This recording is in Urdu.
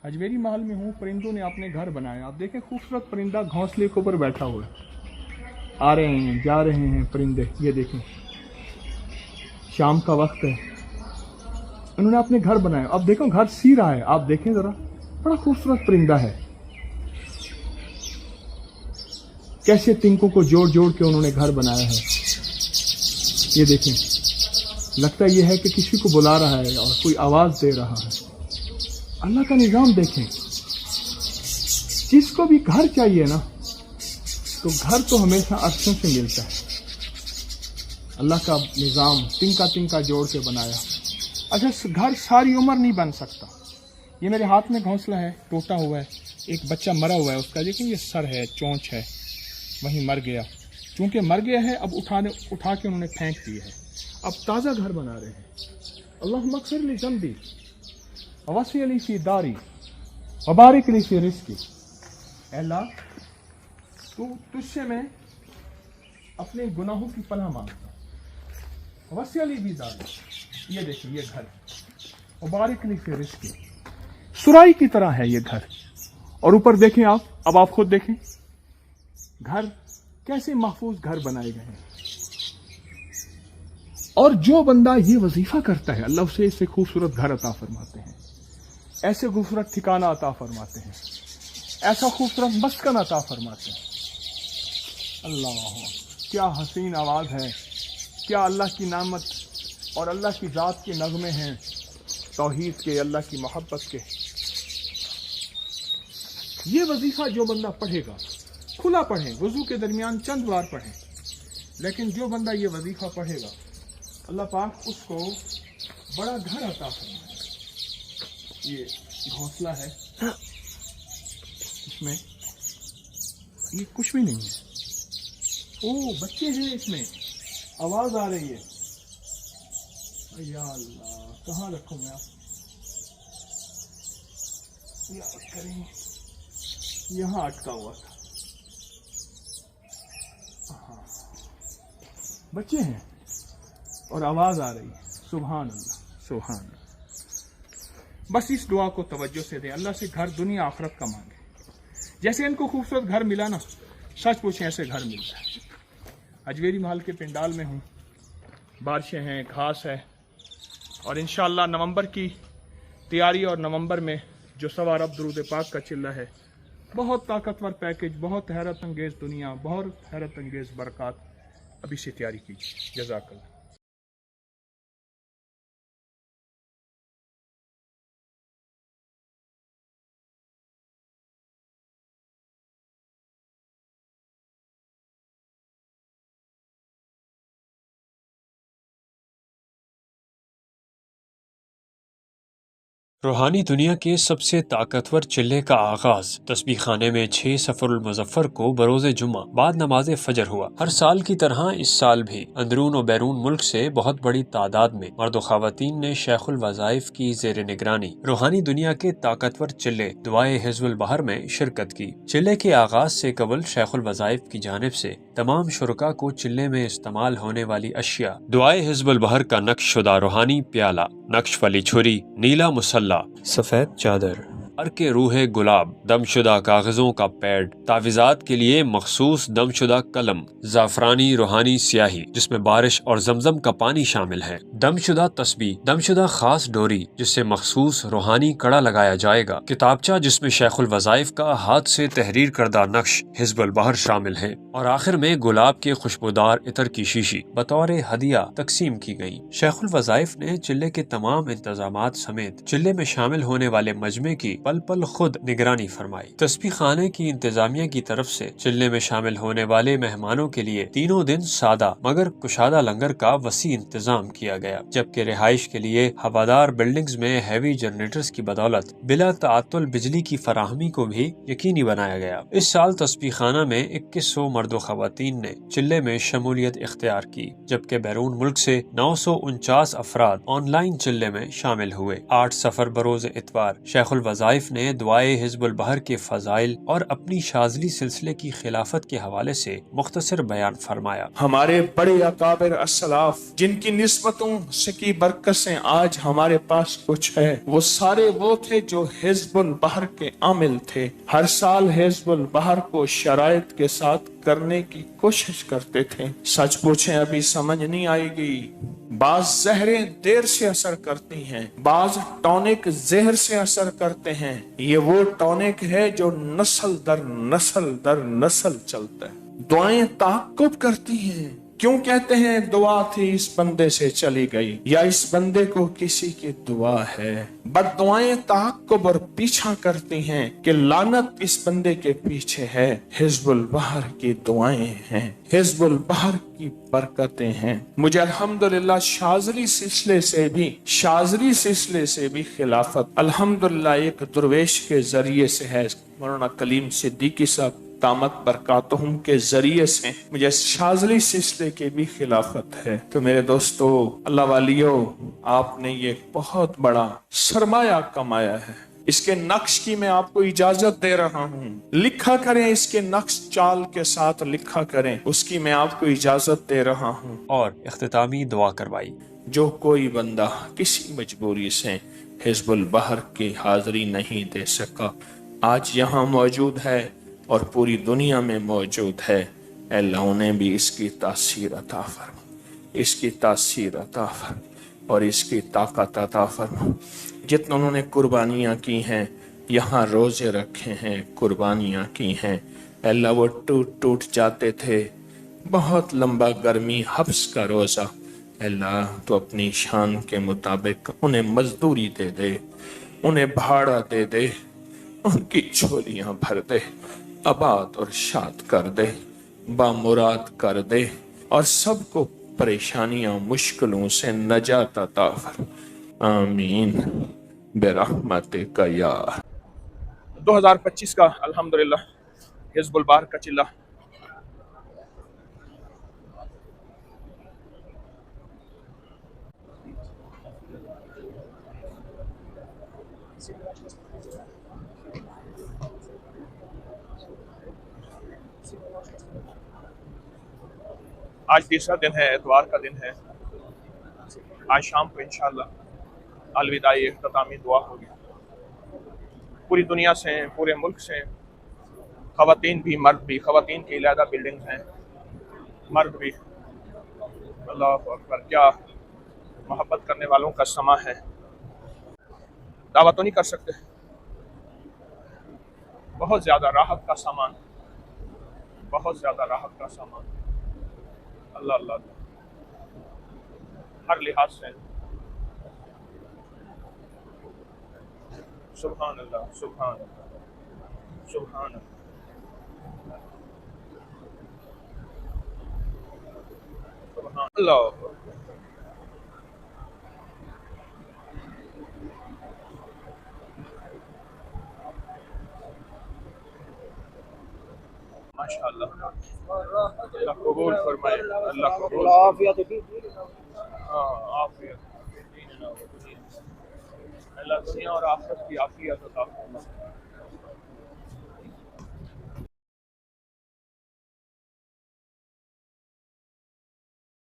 اجمیری محل میں ہوں، پرندوں نے اپنے گھر بنائے. آپ دیکھیں خوبصورت پرندہ گھونسلے کے اوپر بیٹھا ہوا ہے. آ رہے ہیں جا رہے ہیں پرندے. یہ دیکھیں شام کا وقت ہے، انہوں نے اپنے گھر بنائے. اب دیکھو گھر سی رہا ہے. آپ دیکھیں ذرا، بڑا خوبصورت پرندہ ہے. کیسے تنکوں کو جوڑ جوڑ کے انہوں نے گھر بنایا ہے. یہ دیکھیں، لگتا یہ ہے کہ کسی کو بلا رہا ہے اور کوئی آواز دے رہا ہے. اللہ کا نظام دیکھیں. جس کو بھی گھر چاہیے نا، تو گھر تو ہمیشہ عرصوں سے ملتا ہے. اللہ کا نظام تنکا تنکا جوڑ کے بنایا. اچھا گھر ساری عمر نہیں بن سکتا. یہ میرے ہاتھ میں گھونسلہ ہے، ٹوٹا ہوا ہے. ایک بچہ مرا ہوا ہے، اس کا دیکھیں یہ سر ہے، چونچ ہے، وہیں مر گیا. چونکہ مر گیا ہے، اب اٹھا کے انہوں نے پھینک دیا ہے. اب تازہ گھر بنا رہے ہیں. اللہم اغفر لی ذنبی ووسع لی فی داری وبارک لی فی رزقی. اے اللہ، تجھ سے میں اپنے گناہوں کی پناہ مانگتا ہوں. وسیع لی فی داری، یہ دیکھیں یہ گھر. وبارک لی فی رزقی، سرائی کی طرح ہے یہ گھر. اور اوپر دیکھیں آپ، اب آپ خود دیکھیں گھر کیسے محفوظ گھر بنائے گئے ہیں. اور جو بندہ یہ وظیفہ کرتا ہے، اللہ اسے اس سے خوبصورت گھر عطا فرماتے ہیں، ایسے خوبصورت ٹھکانہ عطا فرماتے ہیں، ایسا خوبصورت مسکن عطا فرماتے ہیں. اللہ، کیا حسین آواز ہے، کیا اللہ کی نعمت اور اللہ کی ذات کے نغمے ہیں، توحید کے، اللہ کی محبت کے. یہ وظیفہ جو بندہ پڑھے گا، کھلا پڑھیں، وضو کے درمیان چند بار پڑھیں، لیکن جو بندہ یہ وظیفہ پڑھے گا، اللہ پاک اس کو بڑا گھر عطا فرمائے. یہ گھونسلہ ہے، اس میں یہ کچھ بھی نہیں ہے. او بچے ہیں اس میں، آواز آ رہی ہے. یا اللہ، کہاں رکھوں میں؟ آپ یاد کریں، یہاں اٹکا ہوا تھا. ہاں، بچے ہیں اور آواز آ رہی ہے. سبحان اللہ، سبحان اللہ. بس اس دعا کو توجہ سے دیں، اللہ سے گھر دنیا آخرت کا مانگے. جیسے ان کو خوبصورت گھر ملا نا، سچ پوچھیں ایسے گھر ملتا ہے. اجمیری محل کے پنڈال میں ہوں، بارشیں ہیں، گھاس ہے، اور انشاءاللہ نومبر کی تیاری اور نومبر میں جو سوا ارب درود پاک کا چلہ ہے، بہت طاقتور پیکج، بہت حیرت انگیز دنیا، بہت حیرت انگیز برکات. ابھی سے تیاری کیجیے. جزاک اللہ. روحانی دنیا کے سب سے طاقتور چلے کا آغاز تسبیح خانے میں 6 صفر المظفر کو بروز جمعہ بعد نماز فجر ہوا. ہر سال کی طرح اس سال بھی اندرون و بیرون ملک سے بہت بڑی تعداد میں مرد و خواتین نے شیخ الوظائف کی زیر نگرانی روحانی دنیا کے طاقتور چلے دعائے حزب البحر میں شرکت کی. چلے کے آغاز سے قبل شیخ الوظائف کی جانب سے تمام شرکاء کو چلے میں استعمال ہونے والی اشیاء، دعائے حزب البحر کا نقش شدہ روحانی پیالہ، نقش والی چھری، نیلا مسلح، سفید چادر، عرق روح گلاب، دم شدہ کاغذوں کا پیڈ، تعویذات کے لیے مخصوص دم شدہ قلم، زعفرانی روحانی سیاہی جس میں بارش اور زمزم کا پانی شامل ہے، دم شدہ تسبیح، دم شدہ خاص ڈوری جس سے مخصوص روحانی کڑا لگایا جائے گا، کتابچہ جس میں شیخ الوظائف کا ہاتھ سے تحریر کردہ نقش حزب البحر شامل ہے، اور آخر میں گلاب کے خوشبودار عطر کی شیشی بطور ہدیہ تقسیم کی گئی. شیخ الوظائف نے چلے کے تمام انتظامات سمیت چلے میں شامل ہونے والے مجمع کی پل پل خود نگرانی فرمائی. تسبیح خانے کی انتظامیہ کی طرف سے چلے میں شامل ہونے والے مہمانوں کے لیے تینوں دن سادہ مگر کشادہ لنگر کا وسیع انتظام کیا گیا، جبکہ رہائش کے لیے ہوادار بلڈنگز میں ہیوی جنریٹرز کی بدولت بلا تعطل بجلی کی فراہمی کو بھی یقینی بنایا گیا. اس سال تسبیح خانہ میں 2100 مرد مرد و خواتین نے چلے میں شمولیت اختیار کی، جبکہ بیرون ملک سے 949 افراد آن لائن چلے میں شامل ہوئے۔ 8 سفر بروز اتوار شیخ الوظائف نے دعائے حزب البحر کے فضائل اور اپنی شاذلی سلسلے کی خلافت کے حوالے سے مختصر بیان فرمایا۔ ہمارے بڑے اکابر اسلاف جن کی نسبتوں سے کی برکت سے آج ہمارے پاس کچھ ہے، وہ سارے وہ تھے جو حزب البحر کے عامل تھے۔ ہر سال حزب البحر کو شرائط کے ساتھ کرنے کی کوشش کرتے تھے۔ سچ پوچھیں ابھی سمجھ نہیں آئے گی، بعض زہریں دیر سے اثر کرتی ہیں، بعض ٹونک زہر سے اثر کرتے ہیں۔ یہ وہ ٹونک ہے جو نسل در نسل در نسل چلتا ہے۔ دعائیں تعاقب کرتی ہیں۔ کیوں کہتے ہیں دعا تھی اس بندے سے چلی گئی، یا اس بندے کو کسی کی دعا ہے؟ بد دعائیں تعاقب اور پیچھا کرتی ہیں کہ لعنت اس بندے کے پیچھے ہے۔ حزب البحر کی دعائیں ہیں، حزب البحر کی برکتیں ہیں۔ مجھے الحمدللہ شاذلی سلسلے سے بھی خلافت الحمدللہ ایک درویش کے ذریعے سے ہے، مولانا کلیم صدیقی صاحب دامت برکاتہم کے ذریعے سے مجھے شاذلی سلسلے کی بھی خلافت ہے۔ تو میرے دوستو، اللہ والیو، آپ نے یہ بہت بڑا سرمایہ کمایا ہے۔ اس کے نقش کی میں آپ کو اجازت دے رہا ہوں، لکھا کریں، اس کے نقش چال کے ساتھ لکھا کریں، اس کی میں آپ کو اجازت دے رہا ہوں۔ اور اختتامی دعا کروائی۔ جو کوئی بندہ کسی مجبوری سے حزب البحر کی حاضری نہیں دے سکا، آج یہاں موجود ہے اور پوری دنیا میں موجود ہے، اے اللہ انہیں بھی اس کی تاثیر عطا فرما، اس کی تاثیر عطا فرما اور اس کی طاقت عطا فرما۔ جتنا انہوں نے قربانیاں کی ہیں، یہاں روزے رکھے ہیں، قربانیاں کی ہیں، اے اللہ وہ ٹوٹ جاتے تھے، بہت لمبا گرمی حبس کا روزہ، اے اللہ تو اپنی شان کے مطابق انہیں مزدوری دے دے، انہیں بھاڑا دے دے، ان کی جھولیاں بھر دے، آباد اور شاد کر دے، بامراد کر دے، اور سب کو پریشانیاں مشکلوں سے نجات عطا فرما، آمین برحمتک یا۔ 2025 کا الحمدللہ حزب البحر کا چلہ آج تیسرا دن ہے، اتوار کا دن ہے۔ آج شام کو انشاءاللہ الوداعی اختتامی دعا ہوگی۔ پوری دنیا سے، پورے ملک سے، خواتین بھی مرد بھی، خواتین کی علیحدہ بلڈنگز ہیں، مرد بھی۔ اللہ اکبر، کیا محبت کرنے والوں کا سما ہے۔ دعویٰ تو نہیں کر سکتے، بہت زیادہ راحت کا سامان، بہت زیادہ راحت کا سامان، اللہ اللہ، ہر لحاظ سے سبحان اللہ، سبحان اللہ، سبحان اللہ، سبحان اللہ۔ ماشاءاللہ، اللہ قبول فرمائے، اللہ قبول فرمائے، عافیت، اللہ دنیا اور آخرت کی عافیت عطا فرمائے۔